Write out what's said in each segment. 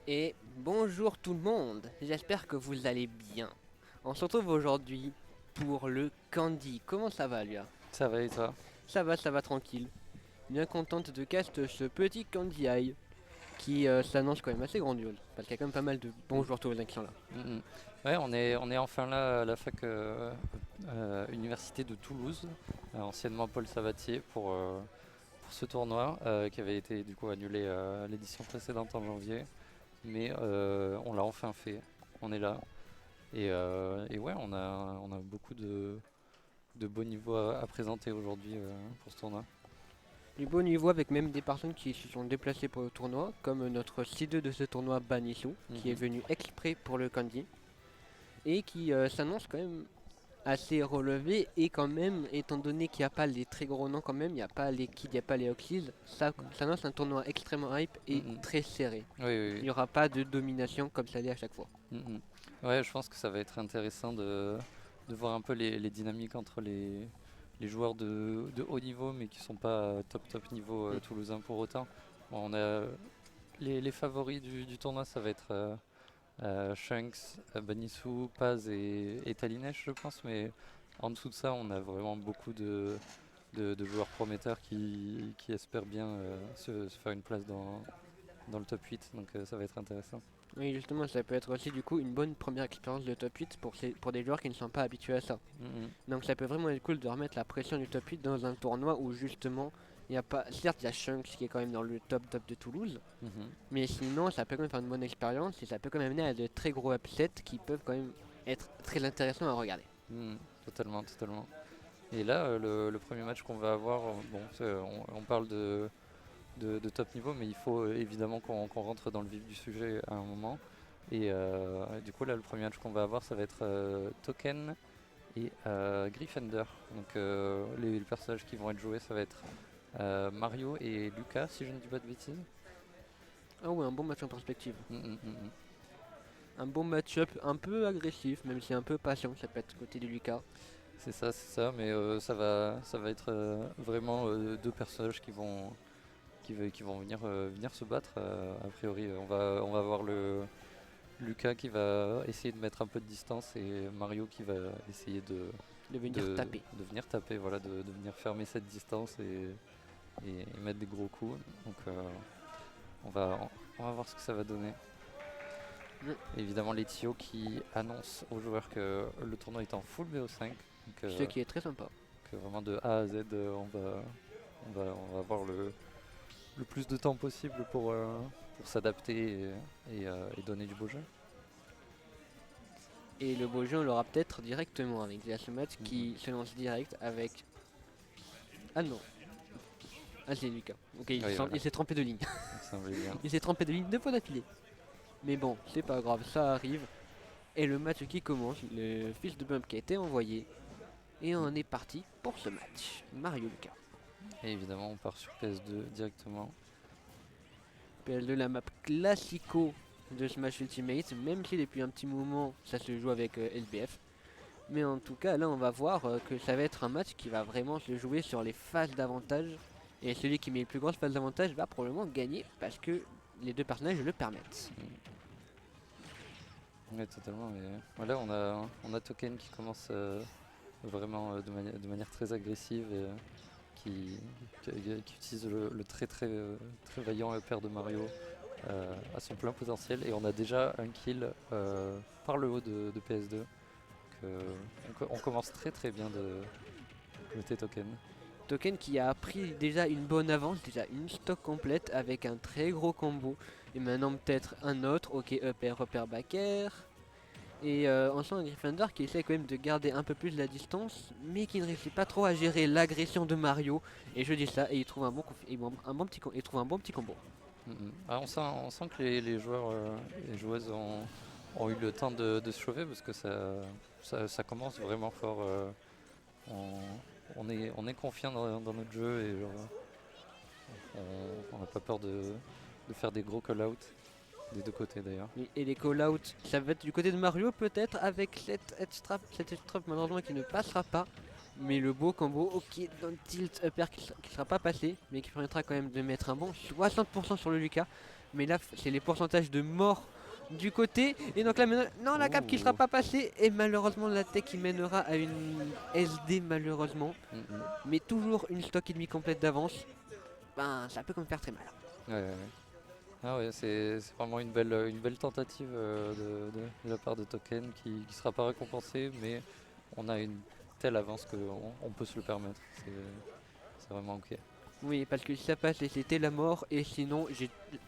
Et bonjour tout le monde, j'espère que vous allez bien. On se retrouve aujourd'hui pour le Candy. Comment ça va, Léa? Ça va et toi? Ça va tranquille. Bien contente de cast ce petit Candy Eye qui s'annonce quand même assez grandiose. Parce qu'il y a quand même pas mal de bons Mm, joueurs toulousains qui sont là. mm. Ouais, on est enfin là à la fac Université de Toulouse, anciennement Paul Sabatier, pour ce tournoi qui avait été du coup annulé à l'édition précédente en janvier. Mais on l'a enfin fait, on est là. Et ouais, on a beaucoup de beaux niveaux à présenter aujourd'hui pour ce tournoi. Du beau niveau avec même des personnes qui se sont déplacées pour le tournoi, comme notre C2 de ce tournoi Banissou, qui est Mhm. venu exprès pour le Candy. Et qui s'annonce quand même assez relevé et quand même, étant donné qu'il n'y a pas les très gros noms quand même, il n'y a pas les Kids, il n'y a pas les Oxys, ça annonce un tournoi extrêmement hype et Mhm. très serré. Oui, oui, Il oui. n'y aura pas de domination comme ça l'est à chaque fois. Mhm. Ouais, je pense que ça va être intéressant de voir un peu les dynamiques entre les joueurs de haut niveau, mais qui sont pas top niveau Mm. toulousain pour autant. Bon, on a les favoris du tournoi, ça va être Shanks, Banissou, Paz et Talinesh, je pense, mais en dessous de ça, on a vraiment beaucoup de joueurs prometteurs qui espèrent bien se faire une place dans le top 8, donc ça va être intéressant. Oui, justement, ça peut être aussi du coup une bonne première expérience de top 8 pour des joueurs qui ne sont pas habitués à ça. Mhm. Donc ça peut vraiment être cool de remettre la pression du top 8 dans un tournoi où justement, il n'y a pas. Certes, il y a Shunks qui est quand même dans le top de Toulouse, Mhm. mais sinon, ça peut quand même faire une bonne expérience et ça peut quand même mener à de très gros upsets qui peuvent quand même être très intéressants à regarder. Totalement, totalement. Et là, le premier match qu'on va avoir, bon, on parle de top niveau, mais il faut évidemment qu'on rentre dans le vif du sujet à un moment. Et du coup, là, le premier match qu'on va avoir, ça va être Token et Gryffindor. Donc, les personnages qui vont être joués, ça va être Mario et Lucas, si je ne dis pas de bêtises. Ah ouais, un bon match en perspective. Mm, mm, mm, mm. Un bon match-up un peu agressif, même si un peu patient, ça peut être côté de Lucas. C'est ça, mais ça va être vraiment deux personnages qui vont venir se battre. A priori, on va avoir Lucas qui va essayer de mettre un peu de distance et Mario qui va essayer De venir de, taper. de venir taper, voilà, de venir fermer cette distance et mettre des gros coups. Donc on va voir ce que ça va donner. Mm. Évidemment, les TIO qui annoncent aux joueurs que le tournoi est en full BO5. Donc, Ce qui est très sympa. que vraiment de A à Z, on va avoir le plus de temps possible pour s'adapter et donner du beau jeu. Et le beau jeu, on l'aura peut-être directement avec ce match Mhm. qui se lance direct avec. Ah non. Ah, c'est Lucas. Ok, Oui, voilà, il s'est trompé de ligne. il me semblait bien. Il s'est trompé de ligne deux fois d'affilée. Mais bon, c'est pas grave, ça arrive. Et le match qui commence, le fils de bump qui a été envoyé. Et Mm. on est parti pour ce match. Mario Lucas. Et évidemment, on part sur PS2 directement. PL2, la map classico de Smash Ultimate, même si depuis un petit moment ça se joue avec SBF. Mais en tout cas, là on va voir que ça va être un match qui va vraiment se jouer sur les phases d'avantage. Et celui qui met les plus grosses phases d'avantage va probablement gagner parce que les deux personnages le permettent. Oui, totalement. Mais voilà, on a Token qui commence vraiment de manière très agressive et qui, qui utilise le très très vaillant père de Mario à son plein potentiel. Et on a déjà un kill par le haut de PS2. On commence très très bien de côté Token. Token qui a pris déjà une bonne avance, déjà une stock complète avec un très gros combo. Et maintenant peut-être un autre, ok, upper, repère, back air. Et on sent un Gryffindor qui essaie quand même de garder un peu plus la distance, mais qui ne réussit pas trop à gérer l'agression de Mario. Et je dis ça, et il trouve il trouve un bon petit combo. Ah, on sent que les joueurs et joueuses ont eu le temps de se chauffer parce que ça commence vraiment fort. On, on est confiant dans notre jeu et on n'a pas peur de faire des gros call-outs des deux côtés d'ailleurs. Et les call-outs, ça va être du côté de Mario peut-être avec cette edge trap malheureusement qui ne passera pas. Mais le beau combo, ok, dans le tilt upper qui sera pas passé, mais qui permettra quand même de mettre un bon 60% sur le Lucas. Mais là, c'est les pourcentages de mort du côté. Et donc là, maintenant, non, la cap qui sera Ouh. pas passée. Et malheureusement, la tech qui mènera à une SD, malheureusement. Mais toujours une stock et demi complète d'avance. Ben, ça peut quand même faire très mal. Ouais, ouais, ouais. Ah ouais, c'est vraiment une belle tentative de la part de Token qui sera pas récompensée, mais on a une telle avance qu'on peut se le permettre. C'est vraiment ok. Oui, parce que si ça passe, c'était la mort. Et sinon,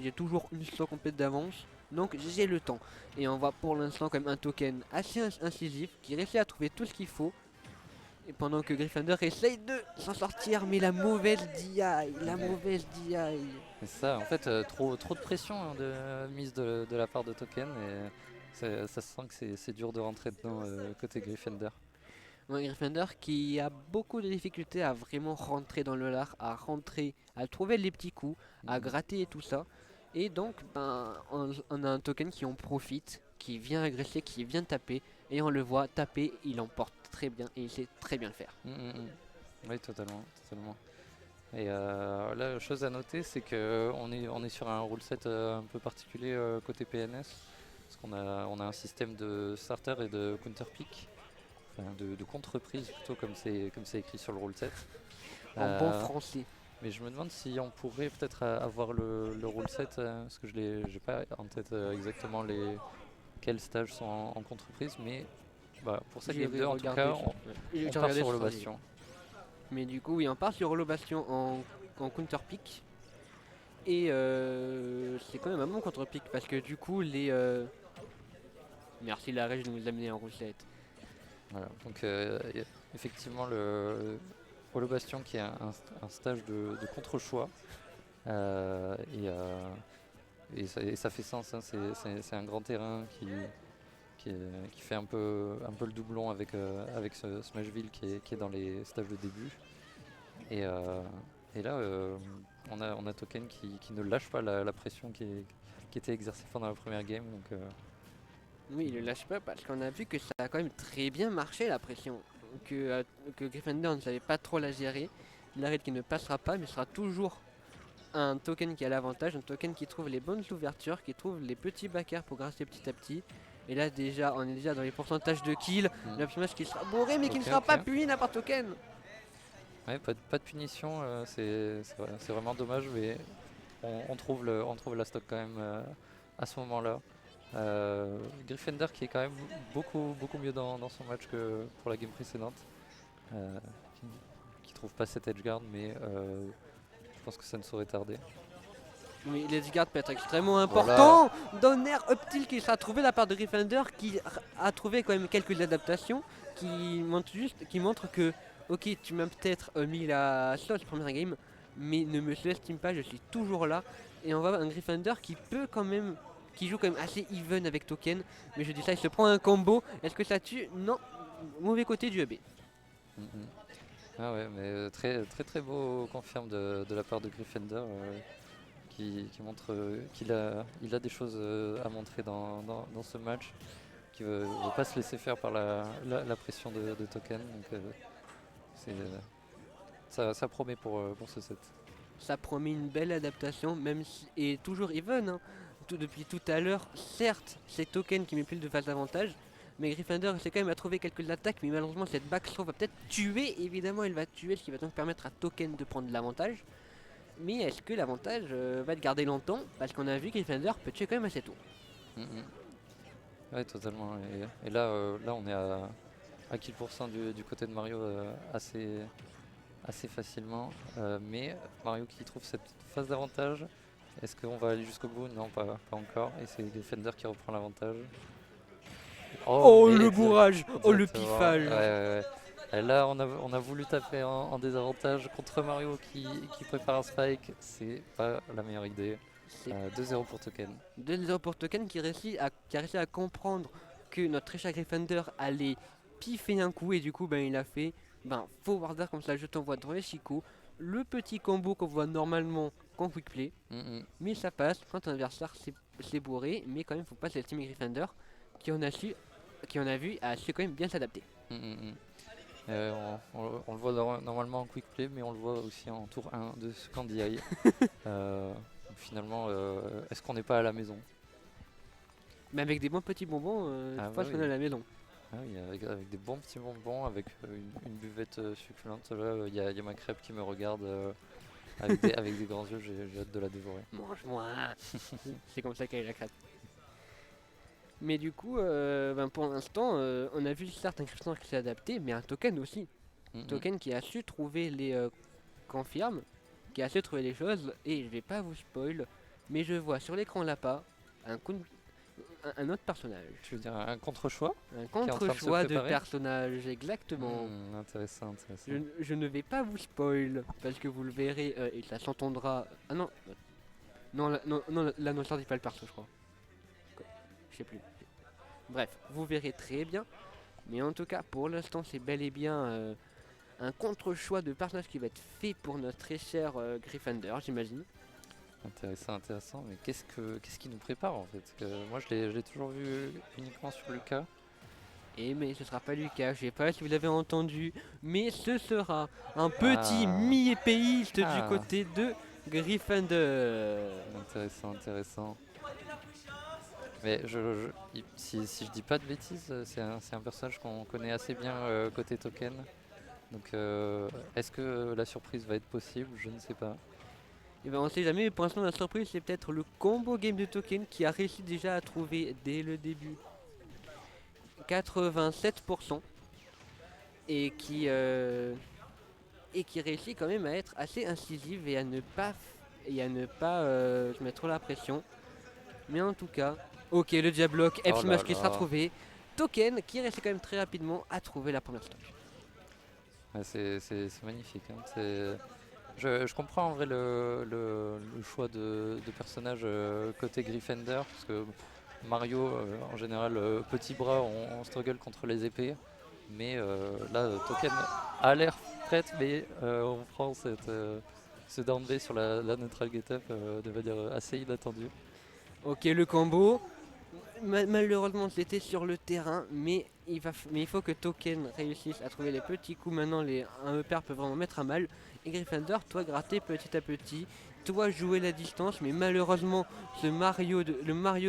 j'ai toujours une stock complète d'avance. Donc j'ai le temps. Et on voit pour l'instant quand même un token assez incisif qui réussit à trouver tout ce qu'il faut. Et pendant que Gryffindor essaye de s'en sortir, mais la mauvaise DI, la mauvaise DI. Et ça, en fait, trop de pression hein, mise de la part de Token et ça se sent que c'est dur de rentrer dedans côté Gryffindor. Un Gryffindor qui a beaucoup de difficultés à vraiment rentrer dans le lard, à rentrer, à trouver les petits coups, à gratter et tout ça. Et donc, ben, on a un token qui en profite, qui vient agresser, qui vient taper. Et on le voit taper, il emporte très bien et il sait très bien le faire. Oui, totalement, totalement. Et là, chose à noter, c'est on est sur un rule set un peu particulier côté PNS, parce on a un système de starter et de counter pick, enfin de contre-prise plutôt comme c'est écrit sur le rule set. En bon français. Mais je me demande si on pourrait peut-être avoir le rule set, parce que j'ai pas en tête exactement quels stages sont en contre-prise, mais bah, pour cette game 2 en tout cas, on part sur le bastion. Mais du coup, oui, on part sur le bastion en counter pick. Et c'est quand même un bon contre pick parce que du coup, merci la règle de nous amener en roussette. Voilà, donc effectivement, pour le bastion qui est un stage de contre-choix. Et ça fait sens, hein, c'est un grand terrain qui fait un peu le doublon avec ce Smashville qui est dans les stages de début. Et là, on a Token qui ne lâche pas la pression qui était exercée pendant la première game. Donc, oui, il le lâche pas parce qu'on a vu que ça a quand même très bien marché la pression. Que Gryffindor ne savait pas trop la gérer. L'arrêt qui ne passera pas, mais sera toujours un token qui a l'avantage, un token qui trouve les bonnes ouvertures, qui trouve les petits backers pour grasser petit à petit. Et là déjà, on est déjà dans les pourcentages de kills. Le match qui sera bourré mais qui ne sera pas puni par token. Ouais, pas de punition, c'est vraiment dommage, mais on trouve la stock quand même à ce moment-là. Gryffindor qui est quand même beaucoup mieux dans son match que pour la game précédente, qui trouve pas cet edgeguard, mais je pense que ça ne saurait tarder. Oui, l'edgeguard peut être extrêmement important. Voilà. Donner up tilt qui sera trouvé de la part de Gryffindor, qui a trouvé quand même quelques adaptations qui montrent que ok, tu m'as peut-être mis la sauce première game, mais ne me sous-estime pas, je suis toujours là. Et on voit un Gryffindor qui joue quand même assez even avec Token. Mais je dis ça, il se prend un combo. Est-ce que ça tue? Non. Mauvais côté du EB. Ah ouais, mais très beau confirme de la part de Gryffindor qui montre qu'il a des choses à montrer dans ce match, qui veut pas se laisser faire par la pression de Token. Donc, ça promet pour ce set. Ça promet une belle adaptation, même si, et toujours even. Hein. Depuis tout à l'heure, certes, c'est Token qui met plus de phase d'avantage, mais Gryffindor essaie quand même à trouver quelques attaques, mais malheureusement cette backthrow va peut-être tuer, évidemment elle va tuer, ce qui va donc permettre à Token de prendre l'avantage. Mais est-ce que l'avantage va être gardé longtemps? Parce qu'on a vu que Gryffindor peut tuer quand même assez tôt. Ouais, totalement. Et là, on est à kill % du côté de Mario assez facilement. Mais Mario qui trouve cette phase d'avantage. Est-ce qu'on va aller jusqu'au bout? Non, pas encore. Et c'est Defender qui reprend l'avantage. Oh le bourrage! Oh le piffage! Ouais. Et là, on a voulu taper en désavantage contre Mario qui prépare un spike. C'est pas la meilleure idée. 2-0 pour Token. 2-0 pour Token qui a réussi à comprendre que notre très cher Gryffindor allait piffer un coup. Et du coup, il a fait forwarder comme ça, je t'envoie dans les chicots. Le petit combo qu'on voit normalement qu'en quick play. Mais ça passe quand ton adversaire s'est bourré. Mais quand même, faut pas s'estimer Gryffindor qui en a vu a su quand même bien s'adapter. On le voit normalement en quick play, mais on le voit aussi en tour 1 de ce Candy Eye. Finalement, est-ce qu'on n'est pas à la maison? Mais avec des bons petits bonbons, Ah je bah pense qu'on oui. est à la maison. Ah oui, avec des bons petits bonbons, avec une buvette succulente. Là, y a ma crêpe qui me regarde avec des grands yeux, j'ai hâte de la dévorer. Mange-moi. C'est comme ça qu'elle est la crêpe. Mais du coup, pour l'instant, on a vu certes un Christian qui s'est adapté, mais un token aussi. Token qui a su trouver les confirmes, qui a su trouver les choses, et je vais pas vous spoil, mais je vois sur l'écran là-bas un autre personnage. Tu veux dire un contre-choix? Un est en train de se contre-choix de préparer personnage, exactement. Intéressant, intéressant. Je ne vais pas vous spoil, parce que vous le verrez et ça s'entendra. Ah non, non, là, non, ça dit pas le perso, je crois. Je sais plus. Bref, vous verrez très bien. Mais en tout cas, pour l'instant, c'est bel et bien un contre-choix de personnage qui va être fait pour notre très cher Gryffindor, j'imagine. Intéressant, intéressant. Mais qu'est-ce qui nous prépare en fait? Parce que moi, je l'ai toujours vu uniquement sur Lucas. Et mais ce sera pas Lucas, je sais pas si vous l'avez entendu, mais ce sera un petit mi-épéiste du côté de Gryffindor. Intéressant, intéressant. Mais si je dis pas de bêtises, c'est un personnage qu'on connaît assez bien côté token. Donc est-ce que la surprise va être possible? Je ne sais pas. Et ben on sait jamais, mais pour l'instant la surprise c'est peut-être le combo game de token qui a réussi déjà à trouver dès le début 87% et qui réussit quand même à être assez incisive et à ne pas se mettre trop la pression. Mais en tout cas, ok, le Diablock, F Smash qui sera trouvé. Token qui réussit quand même très rapidement à trouver la première stock. Ouais, c'est magnifique. Hein. Je comprends en vrai le choix de personnage côté Gryffindor, parce que Mario, en général, petit bras, on struggle contre les épées. Mais là, Token a l'air prête, mais on prend ce down B sur la neutral get up de manière assez inattendue. Ok, le combo. Malheureusement, c'était sur le terrain, mais il faut que Token réussisse à trouver les petits coups. Maintenant, un EPR peut vraiment mettre à mal. Et Gryffindor, toi, gratter petit à petit. Toi, jouer la distance, mais malheureusement, le Mario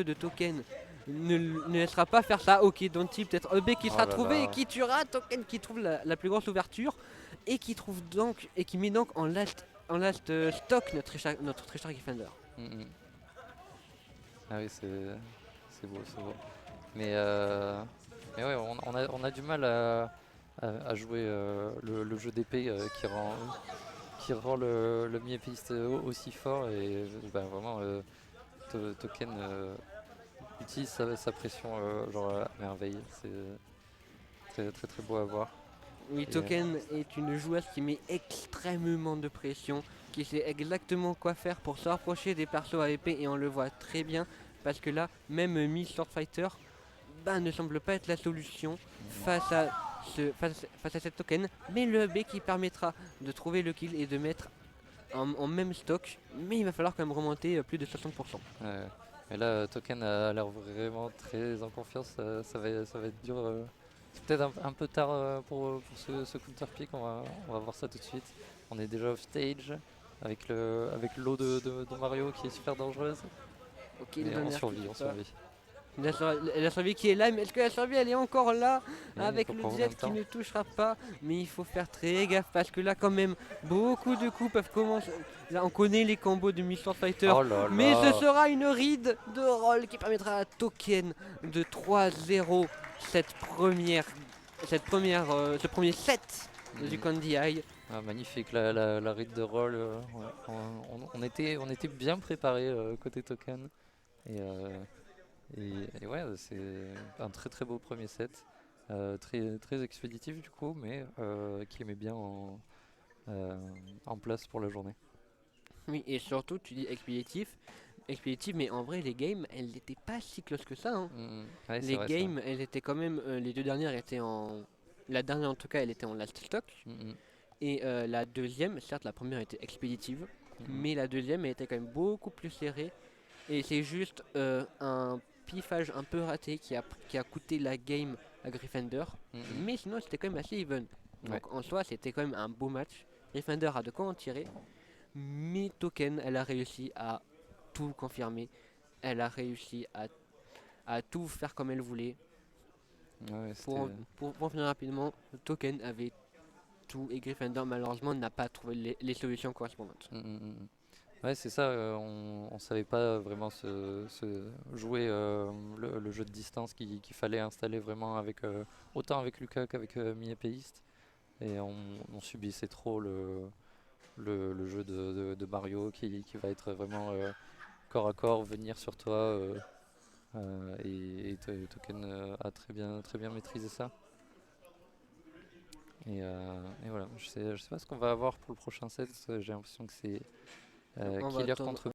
de Token ne laissera pas faire ça. Ok, Dante, peut-être EB qui sera trouvé et qui tuera Token qui trouve la plus grosse ouverture et qui trouve donc et qui met donc en last stock notre très cher Gryffindor. Ah oui, c'est beau, c'est beau. Mais ouais, on a du mal à jouer le jeu d'épée qui rend le mi-épéiste aussi fort. Et vraiment, Token utilise sa pression genre à merveille. C'est très très très beau à voir. Oui, Token est une joueuse qui met extrêmement de pression, qui sait exactement quoi faire pour se rapprocher des persos à épée et on le voit très bien parce que là, même Sword Fighter ne semble pas être la solution face à cette token, mais le B qui permettra de trouver le kill et de mettre en même stock, mais il va falloir quand même remonter plus de 60%. Mais là, Token a l'air vraiment très en confiance, ça va être dur. C'est peut-être un peu tard pour ce counter pick, on va voir ça tout de suite. On est déjà off stage avec l'eau de Mario qui est super dangereuse. Ok, mais on survit. La survie qui est là, mais est-ce que la survie elle est encore là avec le jet qui temps. ne touchera pas? Mais il faut faire très gaffe parce que là quand même beaucoup de coups peuvent commencer. Là on connaît les combos de Sword Fighter, mais ce sera une ride de roll qui permettra à Token de 3-0 ce premier set du Candy Eye. Ah, magnifique la ride de roll, on était bien préparé côté Token. Et ouais, c'est un très très beau premier set, très, très expéditif du coup, mais qui met bien en place pour la journée. Oui, et surtout tu dis expéditif, mais en vrai les games elles n'étaient pas si close que ça. Hein. Ouais, les games elles étaient quand même, les deux dernières étaient la dernière en tout cas elle était en last stock. Et la deuxième, certes la première était expéditive, mais la deuxième elle était quand même beaucoup plus serrée. Et c'est juste un piffage un peu raté qui a coûté la game à Gryffindor. Mais sinon c'était quand même assez even. Ouais. Donc en soi, c'était quand même un beau match. Gryffindor a de quoi en tirer, mais Token, elle a réussi à tout confirmer. Elle a réussi à tout faire comme elle voulait. Ouais, Pour, pour finir rapidement, Token avait tout et Gryffindor malheureusement n'a pas trouvé les solutions correspondantes. Mm, mm, mm. Ouais, c'est ça, on savait pas vraiment jouer le jeu de distance qu'il fallait installer vraiment avec autant avec Lucas qu'avec mi-épéiste. Et on subissait trop le jeu de Mario qui va être vraiment corps à corps, venir sur toi. Et Token a très bien maîtrisé ça. Et voilà, je sais pas ce qu'on va avoir pour le prochain set. J'ai l'impression que c'est On va Killer attendre contre